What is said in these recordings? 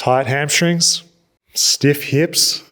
Tight hamstrings, stiff hips,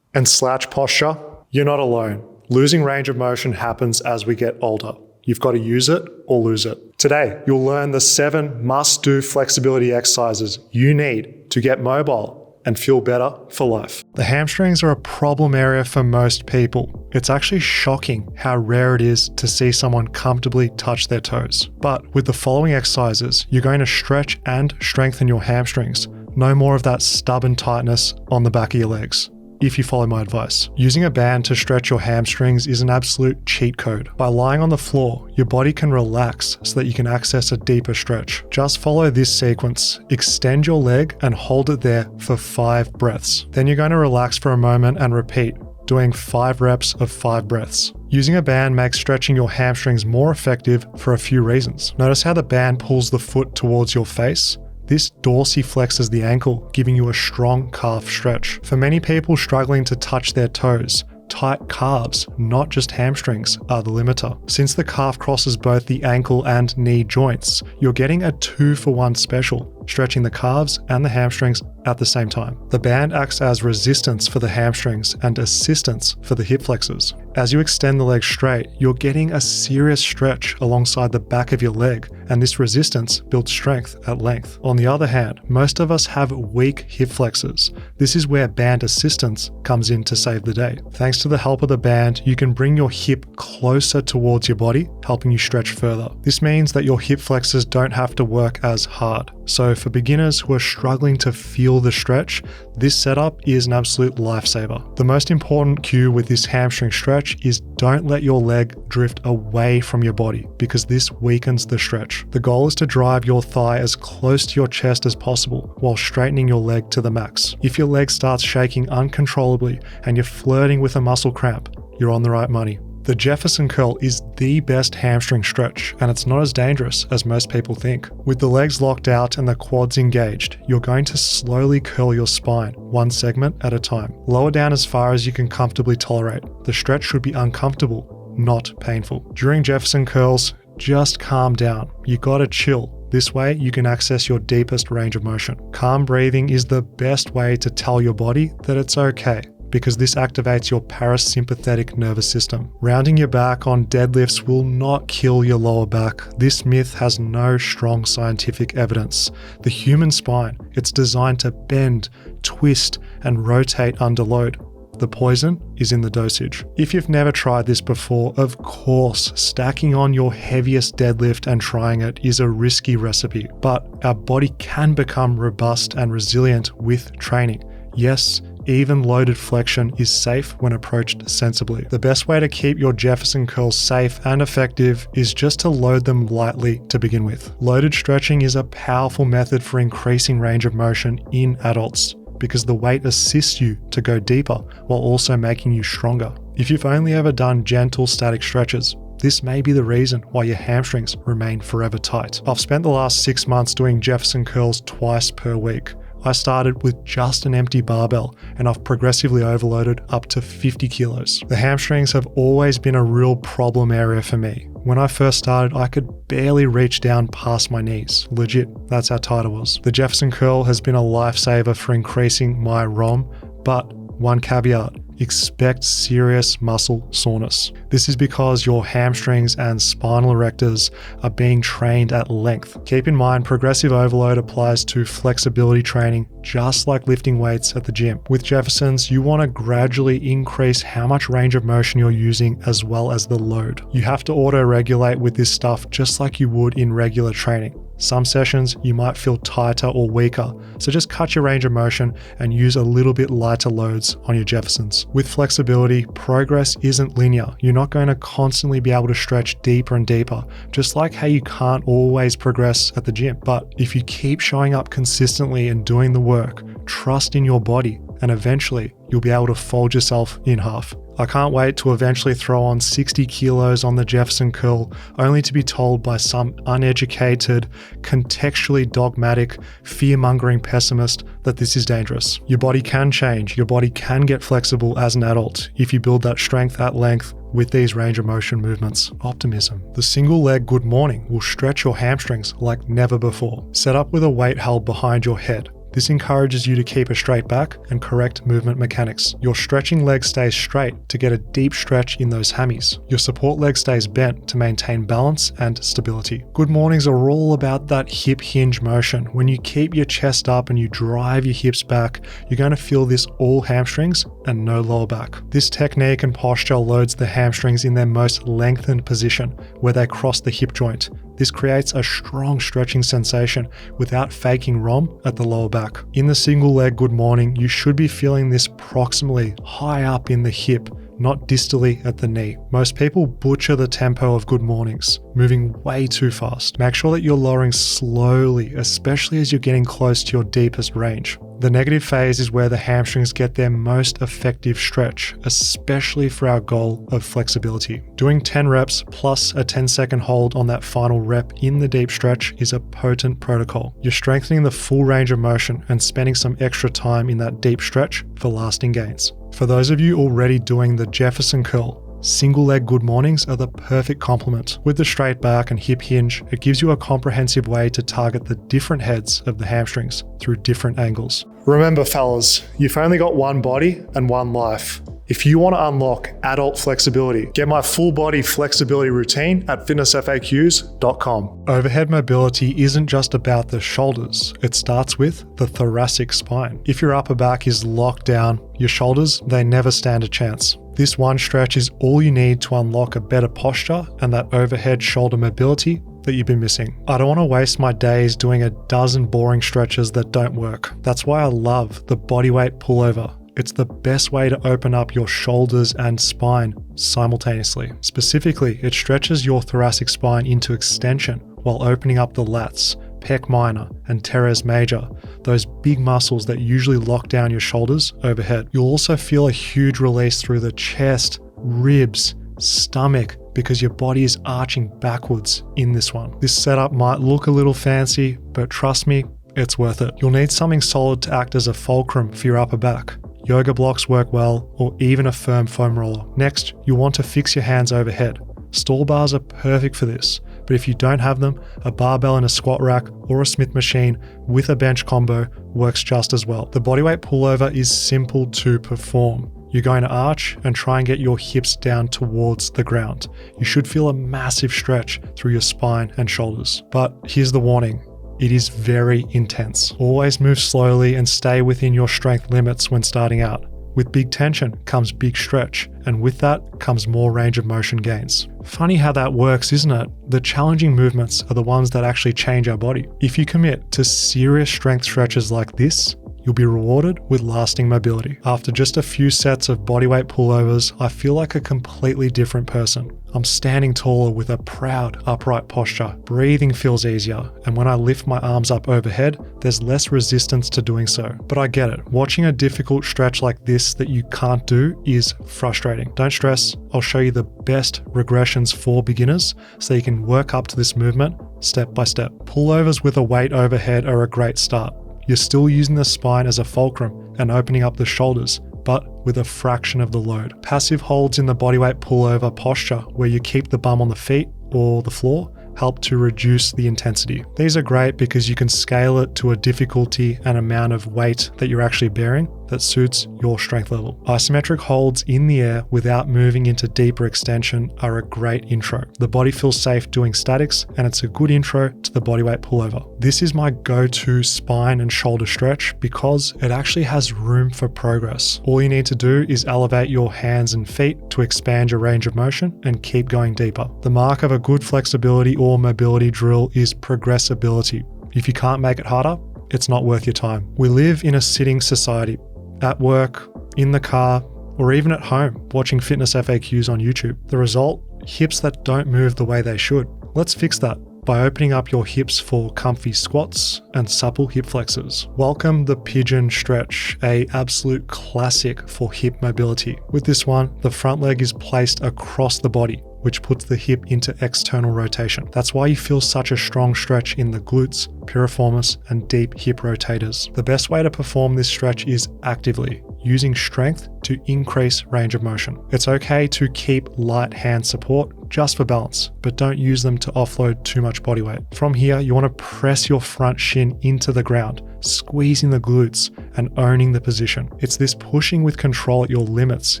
and slouch posture, you're not alone. Losing range of motion happens as we get older. You've got to use it or lose it. Today, you'll learn the 7 must-do flexibility exercises you need to get mobile and feel better for life. The hamstrings are a problem area for most people. It's actually shocking how rare it is to see someone comfortably touch their toes. But with the following exercises, you're going to stretch and strengthen your hamstrings. No more of that stubborn tightness on the back of your legs, if you follow my advice. Using a band to stretch your hamstrings is an absolute cheat code. By lying on the floor, your body can relax so that you can access a deeper stretch. Just follow this sequence. Extend your leg and hold it there for 5 breaths. Then you're going to relax for a moment and repeat, doing 5 reps of 5 breaths. Using a band makes stretching your hamstrings more effective for a few reasons. Notice how the band pulls the foot towards your face. This dorsiflexes the ankle, giving you a strong calf stretch. For many people struggling to touch their toes, tight calves, not just hamstrings, are the limiter. Since the calf crosses both the ankle and knee joints, you're getting a 2-for-1 special, stretching the calves and the hamstrings at the same time. The band acts as resistance for the hamstrings and assistance for the hip flexors. As you extend the leg straight, you're getting a serious stretch alongside the back of your leg, and this resistance builds strength at length. On the other hand, most of us have weak hip flexors. This is where band assistance comes in to save the day. Thanks to the help of the band, you can bring your hip closer towards your body, helping you stretch further. This means that your hip flexors don't have to work as hard. So for beginners who are struggling to feel the stretch, this setup is an absolute lifesaver. The most important cue with this hamstring stretch is don't let your leg drift away from your body, because this weakens the stretch. The goal is to drive your thigh as close to your chest as possible while straightening your leg to the max. If your leg starts shaking uncontrollably and you're flirting with a muscle cramp, you're on the right money. The Jefferson curl is the best hamstring stretch, and it's not as dangerous as most people think. With the legs locked out and the quads engaged, you're going to slowly curl your spine, one segment at a time. Lower down as far as you can comfortably tolerate. The stretch should be uncomfortable, not painful. During Jefferson curls, just calm down. You gotta chill. This way, you can access your deepest range of motion. Calm breathing is the best way to tell your body that it's okay, because this activates your parasympathetic nervous system. Rounding your back on deadlifts will not kill your lower back. This myth has no strong scientific evidence. The human spine, it's designed to bend, twist, and rotate under load. The poison is in the dosage. If you've never tried this before, of course, stacking on your heaviest deadlift and trying it is a risky recipe, but our body can become robust and resilient with training. Yes, even loaded flexion is safe when approached sensibly. The best way to keep your Jefferson curls safe and effective is just to load them lightly to begin with. Loaded stretching is a powerful method for increasing range of motion in adults, because the weight assists you to go deeper while also making you stronger. If you've only ever done gentle static stretches, this may be the reason why your hamstrings remain forever tight. I've spent the last 6 months doing Jefferson curls twice per week. I started with just an empty barbell, and I've progressively overloaded up to 50 kilos. The hamstrings have always been a real problem area for me. When I first started, I could barely reach down past my knees. Legit, that's how tight I was. The Jefferson curl has been a lifesaver for increasing my ROM, but one caveat: expect serious muscle soreness. This is because your hamstrings and spinal erectors are being trained at length. Keep in mind, progressive overload applies to flexibility training just like lifting weights at the gym. With Jeffersons, you want to gradually increase how much range of motion you're using as well as the load. You have to auto-regulate with this stuff just like you would in regular training. Some sessions you might feel tighter or weaker, so just cut your range of motion and use a little bit lighter loads on your Jeffersons. With flexibility, progress isn't linear. You're not going to constantly be able to stretch deeper and deeper, just like how you can't always progress at the gym. But if you keep showing up consistently and doing the work, trust in your body, and eventually you'll be able to fold yourself in half. I can't wait to eventually throw on 60 kilos on the Jefferson curl, only to be told by some uneducated, contextually dogmatic, fear-mongering pessimist that this is dangerous. Your body can change. Your body can get flexible as an adult if you build that strength at length with these range of motion movements. Optimism. The single leg good morning will stretch your hamstrings like never before. Set up with a weight held behind your head. This encourages you to keep a straight back and correct movement mechanics. Your stretching leg stays straight to get a deep stretch in those hammies. Your support leg stays bent to maintain balance and stability. Good mornings are all about that hip hinge motion. When you keep your chest up and you drive your hips back, you're going to feel this all hamstrings and no lower back. This technique and posture loads the hamstrings in their most lengthened position, where they cross the hip joint. This creates a strong stretching sensation without faking ROM at the lower back. In the single leg good morning, you should be feeling this proximally high up in the hip, not distally at the knee. Most people butcher the tempo of good mornings, moving way too fast. Make sure that you're lowering slowly, especially as you're getting close to your deepest range. The negative phase is where the hamstrings get their most effective stretch, especially for our goal of flexibility. Doing 10 reps plus a 10-second hold on that final rep in the deep stretch is a potent protocol. You're strengthening the full range of motion and spending some extra time in that deep stretch for lasting gains. For those of you already doing the Jefferson curl, single leg good mornings are the perfect complement. With the straight back and hip hinge, it gives you a comprehensive way to target the different heads of the hamstrings through different angles. Remember fellas, you've only got one body and one life. If you want to unlock adult flexibility, get my full body flexibility routine at fitnessfaqs.com. Overhead mobility isn't just about the shoulders. It starts with the thoracic spine. If your upper back is locked down, your shoulders, they never stand a chance. This one stretch is all you need to unlock a better posture and that overhead shoulder mobility that you've been missing. I don't want to waste my days doing a dozen boring stretches that don't work. That's why I love the bodyweight pullover. It's the best way to open up your shoulders and spine simultaneously. Specifically, it stretches your thoracic spine into extension while opening up the lats, pec minor, and teres major, those big muscles that usually lock down your shoulders overhead. You'll also feel a huge release through the chest, ribs, stomach, because your body is arching backwards in this one. This setup might look a little fancy, but trust me, it's worth it. You'll need something solid to act as a fulcrum for your upper back. Yoga blocks work well, or even a firm foam roller. Next, you'll want to fix your hands overhead. Stall bars are perfect for this, but if you don't have them, a barbell in a squat rack or a Smith machine with a bench combo works just as well. The bodyweight pullover is simple to perform. You're going to arch and try and get your hips down towards the ground. You should feel a massive stretch through your spine and shoulders. But here's the warning. It is very intense. Always move slowly and stay within your strength limits when starting out. With big tension comes big stretch, and with that comes more range of motion gains. Funny how that works, isn't it? The challenging movements are the ones that actually change our body. If you commit to serious strength stretches like this, you'll be rewarded with lasting mobility. After just a few sets of bodyweight pullovers, I feel like a completely different person. I'm standing taller with a proud, upright posture. Breathing feels easier, and when I lift my arms up overhead, there's less resistance to doing so. But I get it. Watching a difficult stretch like this that you can't do is frustrating. Don't stress. I'll show you the best regressions for beginners so you can work up to this movement step by step. Pullovers with a weight overhead are a great start. You're still using the spine as a fulcrum and opening up the shoulders, but with a fraction of the load. Passive holds in the bodyweight pullover posture, where you keep the bum on the feet or the floor, help to reduce the intensity. These are great because you can scale it to a difficulty and amount of weight that you're actually bearing that suits your strength level. Isometric holds in the air without moving into deeper extension are a great intro. The body feels safe doing statics, and it's a good intro to the bodyweight pullover. This is my go-to spine and shoulder stretch because it actually has room for progress. All you need to do is elevate your hands and feet to expand your range of motion and keep going deeper. The mark of a good flexibility or mobility drill is progressibility. If you can't make it harder, it's not worth your time. We live in a sitting society. At work, in the car, or even at home, watching fitness FAQs on YouTube. The result? Hips that don't move the way they should. Let's fix that by opening up your hips for comfy squats and supple hip flexors. Welcome the pigeon stretch, an absolute classic for hip mobility. With this one, the front leg is placed across the body, which puts the hip into external rotation. That's why you feel such a strong stretch in the glutes, piriformis, and deep hip rotators. The best way to perform this stretch is actively. using strength to increase range of motion. It's okay to keep light hand support just for balance, but don't use them to offload too much body weight. From here, you want to press your front shin into the ground, squeezing the glutes and owning the position. It's this pushing with control at your limits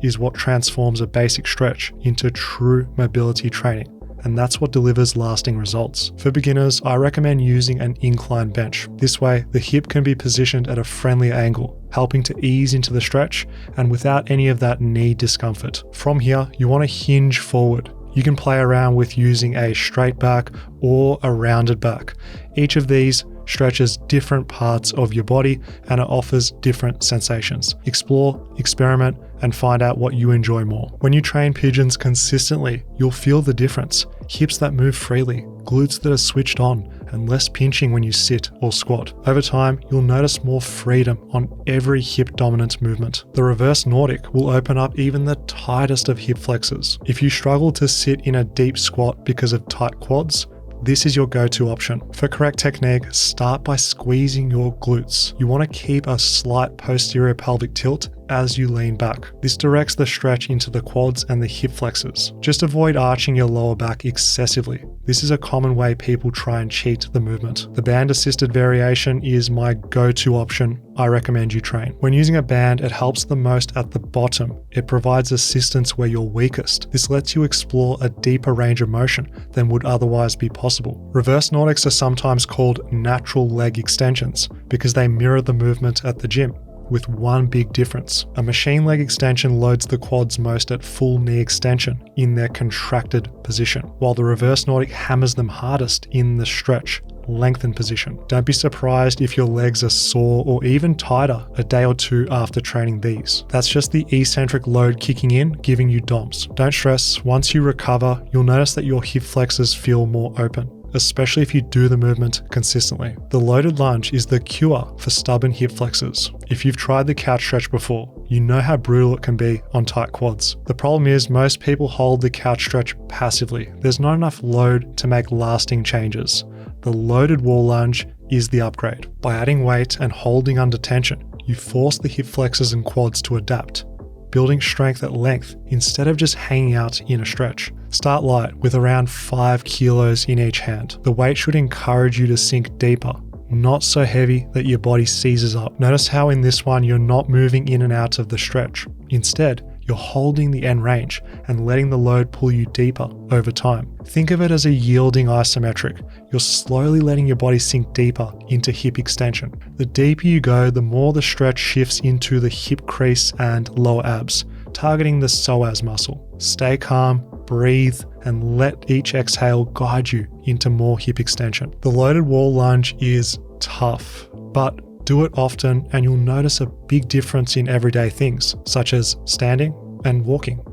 is what transforms a basic stretch into true mobility training. And that's what delivers lasting results. For beginners, I recommend using an incline bench. This way, the hip can be positioned at a friendly angle, helping to ease into the stretch and without any of that knee discomfort. From here, you want to hinge forward. You can play around with using a straight back or a rounded back. Each of these stretches different parts of your body and it offers different sensations. Explore, experiment, and find out what you enjoy more. When you train pigeons consistently, you'll feel the difference. Hips that move freely, glutes that are switched on, and less pinching when you sit or squat. Over time, you'll notice more freedom on every hip dominant movement. The reverse Nordic will open up even the tightest of hip flexors. If you struggle to sit in a deep squat because of tight quads, this is your go-to option. For correct technique, start by squeezing your glutes. You want to keep a slight posterior pelvic tilt as you lean back. This directs the stretch into the quads and the hip flexors. Just avoid arching your lower back excessively. This is a common way people try and cheat the movement. The band-assisted variation is my go-to option. I recommend you train. When using a band, it helps the most at the bottom. It provides assistance where you're weakest. This lets you explore a deeper range of motion than would otherwise be possible. Reverse Nordics are sometimes called natural leg extensions because they mirror the movement at the gym, with one big difference. A machine leg extension loads the quads most at full knee extension in their contracted position, while the reverse Nordic hammers them hardest in the stretch, lengthened position. Don't be surprised if your legs are sore or even tighter a day or two after training these. That's just the eccentric load kicking in, giving you DOMS. Don't stress, once you recover, you'll notice that your hip flexors feel more open, especially if you do the movement consistently. The loaded lunge is the cure for stubborn hip flexors. If you've tried the couch stretch before, you know how brutal it can be on tight quads. The problem is most people hold the couch stretch passively. There's not enough load to make lasting changes. The loaded wall lunge is the upgrade. By adding weight and holding under tension, you force the hip flexors and quads to adapt, building strength at length instead of just hanging out in a stretch. Start light with around 5 kilos in each hand. The weight should encourage you to sink deeper, not so heavy that your body seizes up. Notice how in this one you're not moving in and out of the stretch. Instead, you're holding the end range and letting the load pull you deeper over time. Think of it as a yielding isometric. You're slowly letting your body sink deeper into hip extension. The deeper you go, the more the stretch shifts into the hip crease and lower abs, targeting the psoas muscle. Stay calm, breathe, and let each exhale guide you into more hip extension. The loaded wall lunge is tough, but do it often and you'll notice a big difference in everyday things, such as standing and walking.